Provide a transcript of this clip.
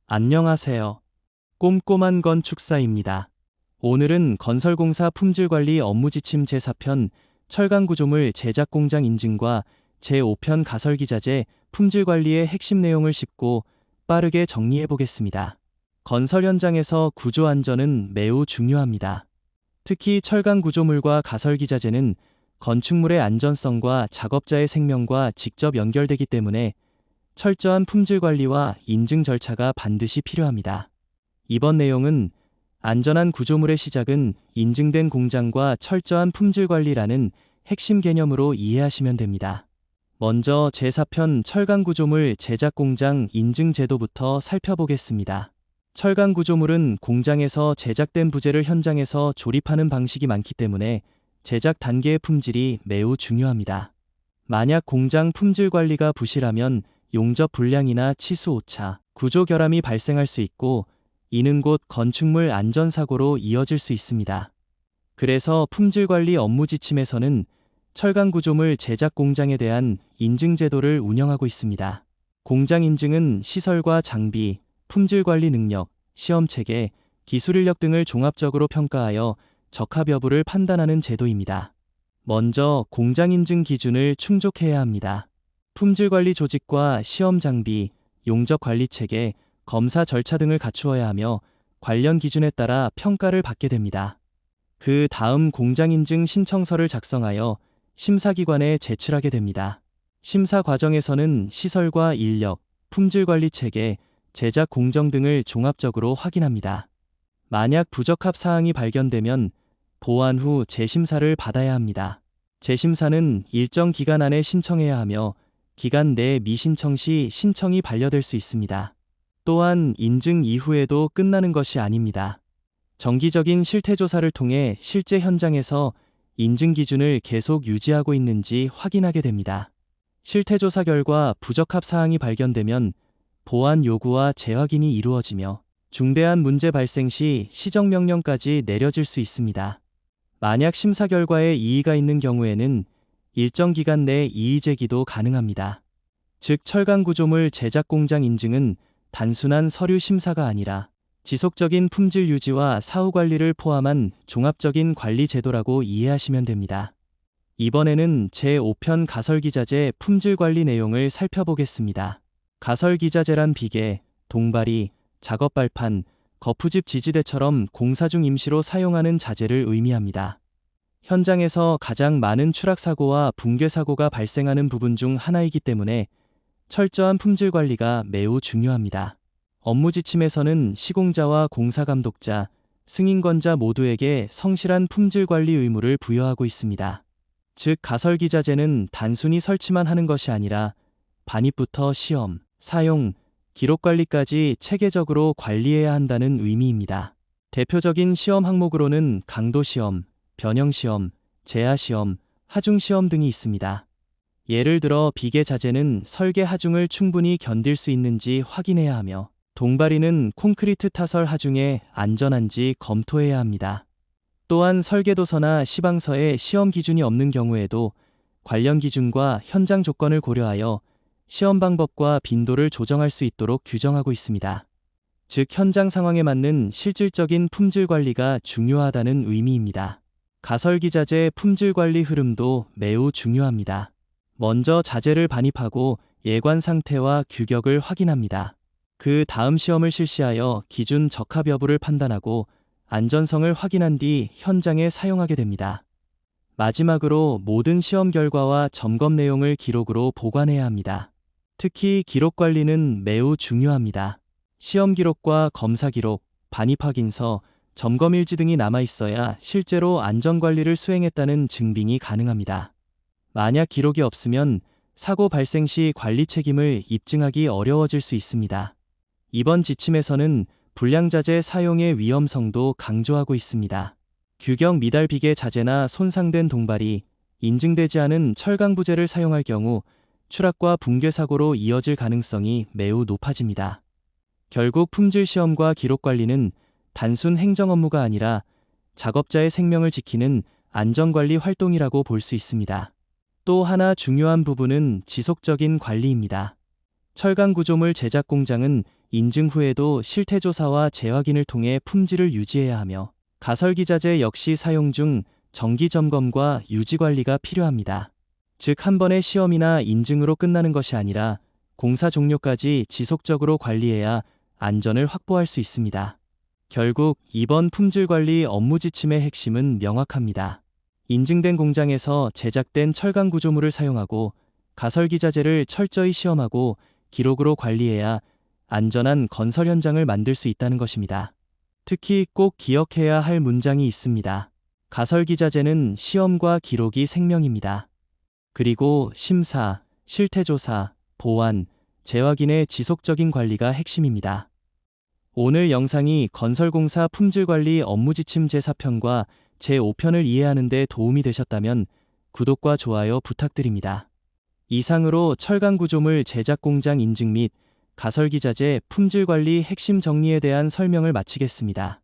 안녕하세요. 꼼꼼한 건축사입니다. 오늘은 건설공사 품질관리 업무지침 제4편 철강구조물 제작공장 인증과 제5편 가설기자재 품질관리의 핵심 내용을 쉽고 빠르게 정리해 보겠습니다. 건설 현장에서 구조 안전은 매우 중요합니다. 특히 철강구조물과 가설기자재는 건축물의 안전성과 작업자의 생명과 직접 연결되기 때문에 철저한 품질 관리와 인증 절차가 반드시 필요합니다. 이번 내용은 안전한 구조물의 시작은 인증된 공장과 철저한 품질 관리라는 핵심 개념으로 이해하시면 됩니다. 먼저 제4편 철강구조물 제작공장 인증 제도부터 살펴보겠습니다. 철강구조물은 공장에서 제작된 부재를 현장에서 조립하는 방식이 많기 때문에 제작 단계의 품질이 매우 중요합니다. 만약 공장 품질 관리가 부실하면 용접 불량이나 치수 오차, 구조 결함이 발생할 수 있고 이는 곧 건축물 안전사고로 이어질 수 있습니다. 그래서 품질관리 업무지침에서는 철강구조물 제작 공장에 대한 인증 제도를 운영하고 있습니다. 공장 인증은 시설과 장비, 품질관리 능력, 시험체계, 기술 인력 등을 종합적으로 평가하여 적합 여부를 판단하는 제도입니다. 먼저 공장 인증 기준을 충족해야 합니다. 품질관리 조직과 시험 장비, 용접 관리 체계, 검사 절차 등을 갖추어야 하며 관련 기준에 따라 평가를 받게 됩니다. 그 다음 공장 인증 신청서를 작성하여 심사기관에 제출하게 됩니다. 심사 과정에서는 시설과 인력, 품질관리 체계, 제작 공정 등을 종합적으로 확인합니다. 만약 부적합 사항이 발견되면 보완 후 재심사를 받아야 합니다. 재심사는 일정 기간 안에 신청해야 하며 기간 내 미신청 시 신청이 반려될 수 있습니다. 또한 인증 이후에도 끝나는 것이 아닙니다. 정기적인 실태조사를 통해 실제 현장에서 인증 기준을 계속 유지하고 있는지 확인하게 됩니다. 실태조사 결과 부적합 사항이 발견되면 보완 요구와 재확인이 이루어지며 중대한 문제 발생 시 시정명령까지 내려질 수 있습니다. 만약 심사 결과에 이의가 있는 경우에는 일정 기간 내 이의 제기도 가능합니다. 즉 철강구조물 제작공장 인증은 단순한 서류 심사가 아니라 지속적인 품질 유지와 사후 관리를 포함한 종합적인 관리 제도라고 이해하시면 됩니다. 이번에는 제5편 가설기자재 품질 관리 내용을 살펴보겠습니다. 가설기자재란 비계, 동바리, 작업발판, 거푸집 지지대처럼 공사 중 임시로 사용하는 자재를 의미합니다. 현장에서 가장 많은 추락사고와 붕괴사고가 발생하는 부분 중 하나이기 때문에 철저한 품질 관리가 매우 중요합니다. 업무 지침에서는 시공자와 공사감독자, 승인권자 모두에게 성실한 품질 관리 의무를 부여하고 있습니다. 즉 가설기자재는 단순히 설치만 하는 것이 아니라 반입부터 시험, 사용, 기록관리까지 체계적으로 관리해야 한다는 의미입니다. 대표적인 시험 항목으로는 강도시험, 변형시험, 제하시험, 하중시험 등이 있습니다. 예를 들어 비계 자재는 설계 하중을 충분히 견딜 수 있는지 확인해야 하며 동바리는 콘크리트 타설 하중에 안전한지 검토해야 합니다. 또한 설계도서나 시방서에 시험 기준이 없는 경우에도 관련 기준과 현장 조건을 고려하여 시험 방법과 빈도를 조정할 수 있도록 규정하고 있습니다. 즉 현장 상황에 맞는 실질적인 품질 관리가 중요하다는 의미입니다. 가설기자재 품질관리 흐름도 매우 중요합니다. 먼저 자재를 반입하고 예관 상태와 규격을 확인합니다. 그 다음 시험을 실시하여 기준 적합 여부를 판단하고 안전성을 확인한 뒤 현장에 사용하게 됩니다. 마지막으로 모든 시험 결과와 점검 내용을 기록으로 보관해야 합니다. 특히 기록 관리는 매우 중요합니다. 시험 기록과 검사 기록, 반입 확인서, 점검 일지 등이 남아 있어야 실제로 안전관리를 수행했다는 증빙이 가능합니다. 만약 기록이 없으면 사고 발생 시 관리 책임을 입증하기 어려워질 수 있습니다. 이번 지침에서는 불량자재 사용의 위험성도 강조하고 있습니다. 규격 미달 비계 자재나 손상된 동발이 인증되지 않은 철강 부재를 사용할 경우 추락과 붕괴 사고로 이어질 가능성이 매우 높아집니다. 결국 품질 시험과 기록 관리는 단순 행정 업무가 아니라 작업자의 생명을 지키는 안전관리 활동이라고 볼 수 있습니다. 또 하나 중요한 부분은 지속적인 관리입니다. 철강 구조물 제작 공장은 인증 후에도 실태조사와 재확인을 통해 품질을 유지해야 하며, 가설기자재 역시 사용 중 정기 점검과 유지 관리가 필요합니다. 즉, 한 번의 시험이나 인증으로 끝나는 것이 아니라 공사 종료까지 지속적으로 관리해야 안전을 확보할 수 있습니다. 결국 이번 품질관리 업무 지침의 핵심은 명확합니다. 인증된 공장에서 제작된 철강 구조물을 사용하고 가설기자재를 철저히 시험하고 기록으로 관리해야 안전한 건설 현장을 만들 수 있다는 것입니다. 특히 꼭 기억해야 할 문장이 있습니다. 가설기자재는 시험과 기록이 생명입니다. 그리고 심사, 실태조사, 보완, 재확인의 지속적인 관리가 핵심입니다. 오늘 영상이 건설공사 품질관리 업무지침 제4편과 제5편을 이해하는 데 도움이 되셨다면 구독과 좋아요 부탁드립니다. 이상으로 철강구조물 제작공장 인증 및 가설기자재 품질관리 핵심 정리에 대한 설명을 마치겠습니다.